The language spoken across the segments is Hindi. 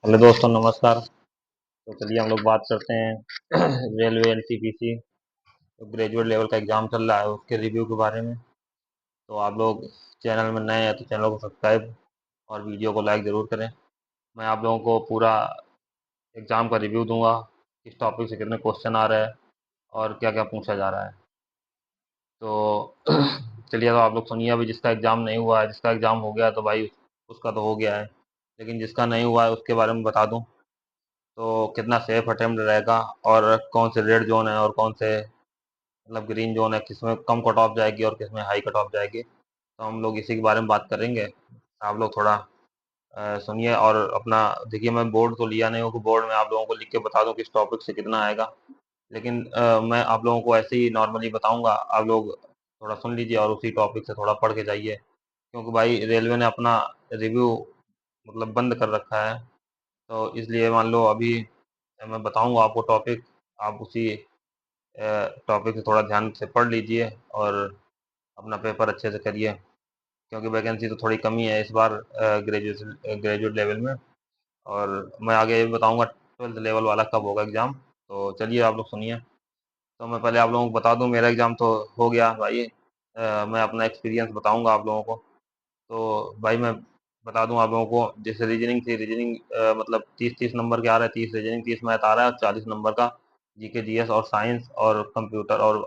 हेलो दोस्तों, नमस्कार। तो चलिए हम लोग बात करते हैं रेलवे एनटीपीसी तो ग्रेजुएट लेवल का एग्ज़ाम चल रहा है उसके रिव्यू के बारे में। तो आप लोग चैनल में नए हैं तो चैनल को सब्सक्राइब और वीडियो को लाइक ज़रूर करें। मैं आप लोगों को पूरा एग्ज़ाम का रिव्यू दूंगा, किस टॉपिक से कितने क्वेश्चन आ रहे हैं और क्या क्या पूछा जा रहा है। तो चलिए, तो आप लोग सुनिए। अभी जिसका एग्ज़ाम नहीं हुआ है, जिसका एग्ज़ाम हो गया तो भाई उसका तो हो गया है, लेकिन जिसका नहीं हुआ है उसके बारे में बता दूं तो कितना सेफ अटेम्प्ट रहेगा और कौन से रेड जोन है और कौन से मतलब ग्रीन जोन है, किसमें कम कट ऑफ जाएगी और किसमें हाई कट ऑफ जाएगी। तो हम लोग इसी के बारे में बात करेंगे। आप लोग थोड़ा सुनिए और अपना देखिए। मैं बोर्ड तो लिया नहीं हूँ कि बोर्ड में आप लोगों को लिख के बता दूं किस टॉपिक से कितना आएगा, लेकिन मैं आप लोगों को ऐसे ही नॉर्मली बताऊंगा। आप लोग थोड़ा सुन लीजिए और उसी टॉपिक से थोड़ा पढ़ के जाइए, क्योंकि भाई रेलवे ने अपना रिव्यू मतलब बंद कर रखा है। तो इसलिए मान लो अभी मैं बताऊंगा आपको टॉपिक, आप उसी टॉपिक से थोड़ा ध्यान से पढ़ लीजिए और अपना पेपर अच्छे से करिए, क्योंकि वैकेंसी तो थोड़ी कमी है इस बार ग्रेजुएशन ग्रेजुएट लेवल में। और मैं आगे ये भी बताऊंगा 12th लेवल वाला कब होगा एग्ज़ाम। तो चलिए आप लोग सुनिए। तो मैं पहले आप लोगों को बता दूं, मेरा एग्ज़ाम तो हो गया भाई। मैं अपना एक्सपीरियंस बताऊंगा आप लोगों को। तो भाई मैं बता दूं आप लोगों को, जैसे रीजनिंग थी, रीजनिंग मतलब 30-30 नंबर के आ रहे हैं। 30 रीजनिंग, 30 मैथ आ रहा है और 40 नंबर का जीके जीएस और साइंस और कंप्यूटर और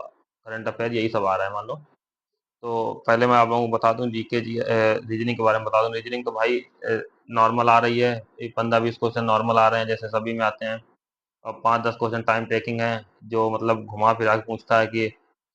करंट अफेयर, यही सब आ रहा है मान लो। तो पहले मैं आप लोगों को बता दूं जीके जी रीजनिंग के बारे में बता दूं। रीजनिंग तो भाई नॉर्मल आ रही है, 15-20 क्वेश्चन नॉर्मल आ रहे हैं जैसे सभी में आते हैं। और 5-10 क्वेश्चन टाइम टेकिंग है, जो मतलब घुमा फिरा के पूछता है कि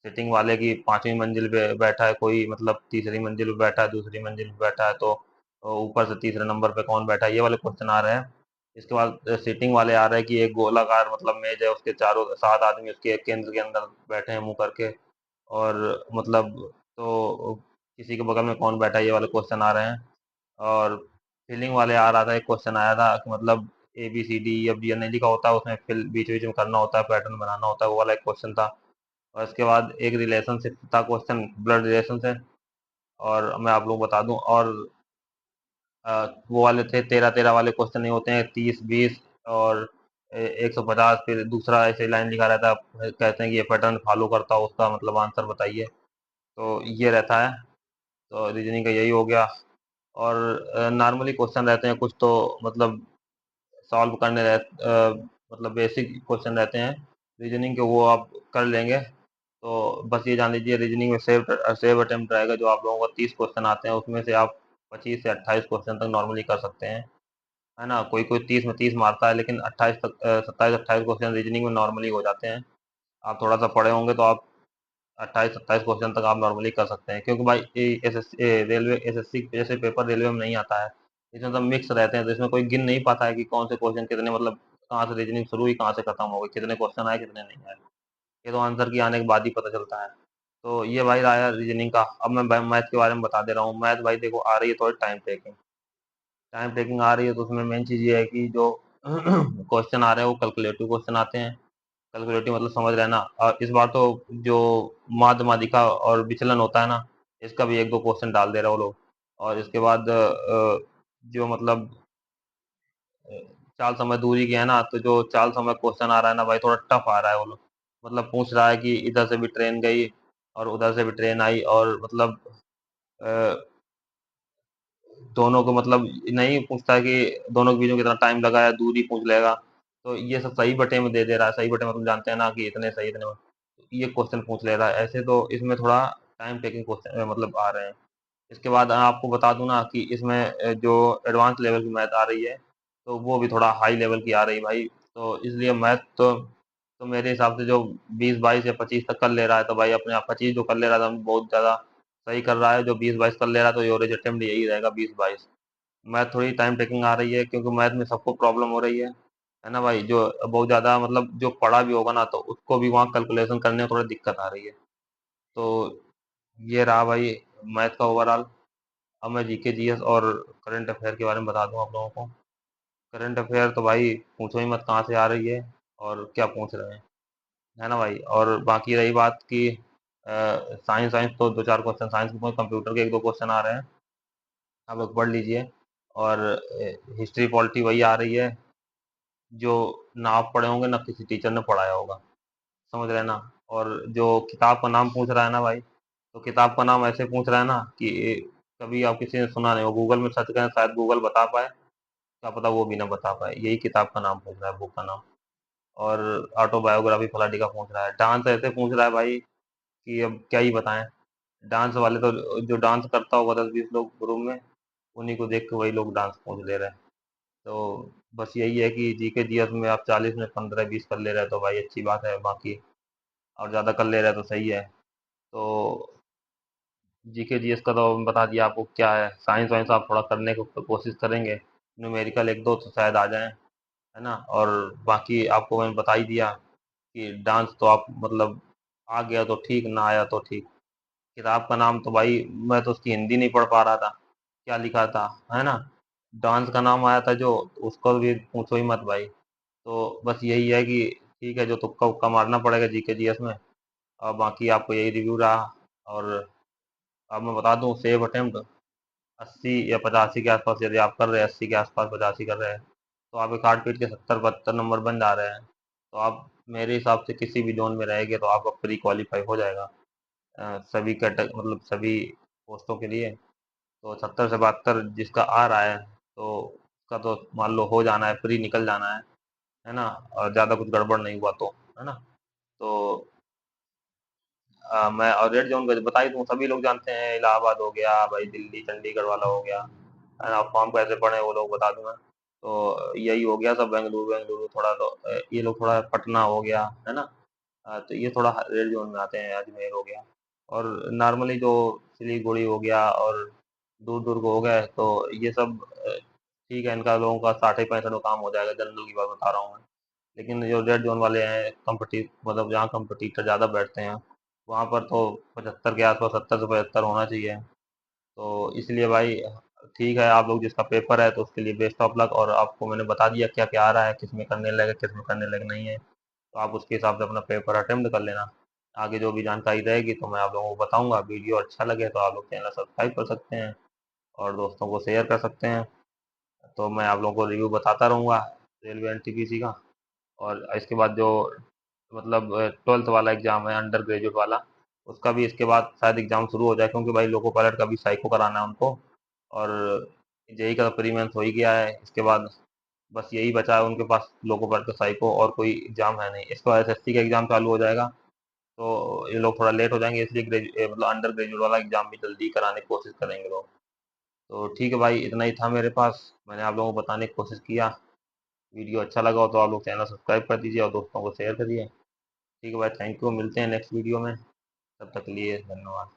सिटिंग वाले की 5वीं मंजिल पे बैठा है कोई, मतलब तीसरी मंजिल पे बैठा है, दूसरी मंजिल पे बैठा है, तो ऊपर से तीसरे नंबर पे कौन बैठा है, ये वाले क्वेश्चन आ रहे हैं। इसके बाद सिटिंग वाले आ रहे हैं कि एक गोलाकार मतलब मेज है, उसके चारों 7 आदमी उसके एक केंद्र के अंदर बैठे हैं मुंह करके, और मतलब तो किसी के बगल में कौन बैठा है, ये वाले क्वेश्चन आ रहे हैं। और फिलिंग वाले आ रहा था, एक क्वेश्चन आया था कि मतलब ABCD, EFG नहीं लिखा होता है उसमें, फिल बीच बीच में करना होता है, पैटर्न बनाना होता है, वो वाला एक क्वेश्चन था। और इसके बाद एक रिलेशनशिप था क्वेश्चन, ब्लड रिलेशन से। और मैं आप लोग बता दूं, और वो वाले थे 13-13 वाले क्वेश्चन नहीं होते हैं, 30-20 और 150। फिर दूसरा ऐसे लाइन लिखा रहता है, कहते हैं कि ये पैटर्न फॉलो करता हो, उसका मतलब आंसर बताइए। तो ये रहता है। तो रीजनिंग का यही हो गया। और नॉर्मली क्वेश्चन रहते हैं कुछ तो मतलब सॉल्व करने मतलब बेसिक क्वेश्चन रहते हैं रीजनिंग के, वो आप कर लेंगे। तो बस ये जान लीजिए, रीजनिंग में सेव अटेम्प्ट रहेगा। जो आप लोगों को 30 क्वेश्चन आते हैं उसमें से आप 25 से 28 क्वेश्चन तक नॉर्मली कर सकते हैं, है ना। कोई कोई 30 में 30 मारता है, लेकिन 28 तक 27-28 क्वेश्चन रीजनिंग में नॉर्मली हो जाते हैं। आप थोड़ा सा पढ़े होंगे तो आप 28-27 क्वेश्चन तक आप नॉर्मली कर सकते हैं, क्योंकि भाई एस एस रेलवे SSC जैसे पेपर रेलवे में नहीं आता है। इसमें सब मिक्स रहते हैं, तो इसमें कोई गिन नहीं पाता है कि कौन से क्वेश्चन कितने, मतलब कहाँ से रीजनिंग शुरू हुई, कहाँ से खत्म हो गई, कितने क्वेश्चन आए कितने नहीं आए। ये तो आंसर की आने के बाद ही पता चलता है। तो ये भाई रहा रीजनिंग का। अब मैं मैथ के बारे में बता दे रहा हूँ। मैथ भाई देखो आ रही है थोड़ी टाइम टेकिंग, टाइम टेकिंग आ रही है। तो उसमें मेन चीज़ ये है कि जो क्वेश्चन आ रहे हैं वो कैलकुलेटिव क्वेश्चन आते हैं। कैलकुलेटिव मतलब समझ रहे हैं ना। और इस बार तो जो माध्य माध्यिका और विचलन होता है ना, इसका भी 1-2 क्वेश्चन डाल दे रहे हो लोग। और इसके बाद जो मतलब चाल समय दूरी की है ना, तो जो चाल समय क्वेश्चन आ रहा है ना भाई, थोड़ा टफ आ रहा है वो लोग। मतलब पूछ रहा है कि इधर से भी ट्रेन गई और उधर से भी ट्रेन आई, और मतलब अ, दोनों को मतलब नहीं पूछता कि दोनों के बीच में कितना टाइम लगा है, दूरी पूछ लेगा। तो ये सब सही बटे में दे दे रहा है। सही बटे मतलब जानते हैं ना कि इतने सही इतने, ये क्वेश्चन पूछ ले रहा है ऐसे। तो इसमें थोड़ा टाइम टेकिंग क्वेश्चन मतलब आ रहे हैं। इसके बाद आपको बता दूं ना कि इसमें जो एडवांस लेवल की मैथ आ रही है, तो वो भी थोड़ा हाई लेवल की आ रही है भाई। तो इसलिए मैथ तो मेरे हिसाब से जो 20-22 या 25 तक कर ले रहा है, तो भाई अपने आप 25 जो कर ले रहा था बहुत ज़्यादा सही कर रहा है। जो 20-22 कर ले रहा है तो एवरेज अटेम्प्ट यही रहेगा 20-22। मैथ थोड़ी टाइम टेकिंग आ रही है, क्योंकि मैथ में सबको प्रॉब्लम हो रही है ना भाई। जो बहुत ज़्यादा मतलब जो पढ़ा भी होगा ना, तो उसको भी वहाँ कैलकुलेशन करने में थोड़ी दिक्कत आ रही है। तो ये रहा भाई मैथ का ओवरऑल। अब मैं जीके जीएस और करंट अफेयर के बारे में बता दूं आप लोगों को। करंट अफेयर तो भाई पूछो ही मत कहाँ से आ रही है और क्या पूछ रहे हैं, है ना भाई। और बाकी रही बात की साइंस, साइंस तो 2-4 क्वेश्चन साइंस के, कंप्यूटर के 1-2 क्वेश्चन आ रहे हैं, आप लोग पढ़ लीजिए। और हिस्ट्री पॉलिटी वही आ रही है जो ना आप पढ़े होंगे ना किसी टीचर ने पढ़ाया होगा, समझ रहे हैं ना। और जो किताब का नाम पूछ रहा है ना भाई, तो किताब का नाम ऐसे पूछ रहा है ना कि कभी आप किसी ने सुना नहीं हो, गूगल में सर्च करें शायद गूगल बता पाए, क्या पता वो भी ना बता पाए, यही किताब का नाम पूछ रहा है, बुक का नाम। और ऑटोबायोग्राफी फलाटी का पूछ रहा है, डांस ऐसे पूछ रहा है भाई कि अब क्या ही बताएं। डांस वाले तो जो डांस करता होगा 10-20 लोग ग्रुप में, उन्हीं को देख के वही लोग डांस पूछ ले रहे हैं। तो बस यही है कि जीके जीएस में आप 40 में 15-20 कर ले रहे हैं तो भाई अच्छी बात है, बाकी और ज़्यादा कर ले रहे हैं तो सही है। तो जीके जीएस का तो बता दिया आपको क्या है। साइंस वाइंस आप थोड़ा करने को कोशिश करेंगे, न्यूमेरिकल एक दो तो शायद आ जाए, है ना। और बाकी आपको मैंने बता ही दिया कि डांस तो आप मतलब आ गया तो ठीक, ना आया तो ठीक। किताब का नाम तो भाई मैं तो उसकी हिंदी नहीं पढ़ पा रहा था, क्या लिखा था, है ना। डांस का नाम आया था जो, उसको भी पूछो ही मत भाई। तो बस यही है कि ठीक है, जो तुक्का उक्का मारना पड़ेगा जीके जीएस में। और बाकी आपको यही रिव्यू रहा। और अब मैं बता दूं, सेव अटेम्प्ट 80 या 85 के आसपास यदि आप कर रहे हैं, 80 के आसपास 85 कर रहे हैं, तो आपके कार्ड पीट के 70-72 नंबर बन जा रहे हैं। तो आप मेरे हिसाब से किसी भी जोन में रहेंगे तो आपका प्री क्वालिफाई हो जाएगा, सभी कैटेग मतलब सभी पोस्टों के लिए। तो 70 से 72 जिसका आ रहा है तो उसका तो मान लो हो जाना है, प्री निकल जाना है ना। और ज़्यादा कुछ गड़बड़ नहीं हुआ तो, है ना। तो मैं और रेड जोन का बता ही दूँ, सभी लोग जानते हैं, इलाहाबाद हो गया भाई, दिल्ली चंडीगढ़ वाला हो गया, है ना। फॉर्म कैसे पढ़े वो लोग बता दूं मैं। तो यही हो गया सब, बेंगलुरु बेंगलुरु थोड़ा तो ये लोग थोड़ा, पटना हो गया, है ना। तो ये थोड़ा रेड जोन में आते हैं, अजमेर हो गया। और नॉर्मली जो सिलीगुड़ी हो गया और दूर दूर को हो गए तो ये सब ठीक है, इनका लोगों का 60-65 में काम हो जाएगा, जनरल की बात बता रहा हूँ मैं। लेकिन जो रेड जोन वाले हैं, कम्पटी मतलब जहाँ कम्पटीटर ज़्यादा बैठते हैं, वहाँ पर तो 75 के आसपास, 70 से 75 होना चाहिए। तो इसलिए भाई ठीक है, आप लोग जिसका पेपर है तो उसके लिए बेस्ट ऑफ लक। और आपको मैंने बता दिया क्या क्या आ रहा है, किस में करने लगे किस में करने लगे नहीं है, तो आप उसके हिसाब से अपना पेपर अटेम्प्ट कर लेना। आगे जो भी जानकारी रहेगी तो मैं आप लोगों को बताऊंगा। वीडियो अच्छा लगे तो आप लोग चैनल सब्सक्राइब कर सकते हैं और दोस्तों को शेयर कर सकते हैं। तो मैं आप लोगों को रिव्यू बताता रहूँगा रेलवे एनटीपीसी का। और इसके बाद जो मतलब 12th वाला एग्ज़ाम है, अंडर ग्रेजुएट वाला, उसका भी इसके बाद शायद एग्ज़ाम शुरू हो जाए, क्योंकि भाई लोको पायलट का भी साइको कराना है उनको। और जेई का तो प्री मेंस हो ही गया है, इसके बाद बस यही बचा है उनके पास, लोको पायलट का साइको, और कोई एग्ज़ाम है नहीं। इसके बाद एसएससी का एग्ज़ाम चालू हो जाएगा, तो ये लोग थोड़ा लेट हो जाएंगे, इसलिए मतलब अंडर ग्रेजुएट वाला एग्ज़ाम भी जल्दी कराने की कोशिश करेंगे लोग। तो ठीक है भाई, इतना ही था मेरे पास, मैंने आप लोगों को बताने की कोशिश किया। वीडियो अच्छा लगा हो तो आप लोग चैनल सब्सक्राइब कर दीजिए और दोस्तों को शेयर करिए। ठीक है भाई, थैंक यू, मिलते हैं नेक्स्ट वीडियो में, तब तक के लिए धन्यवाद।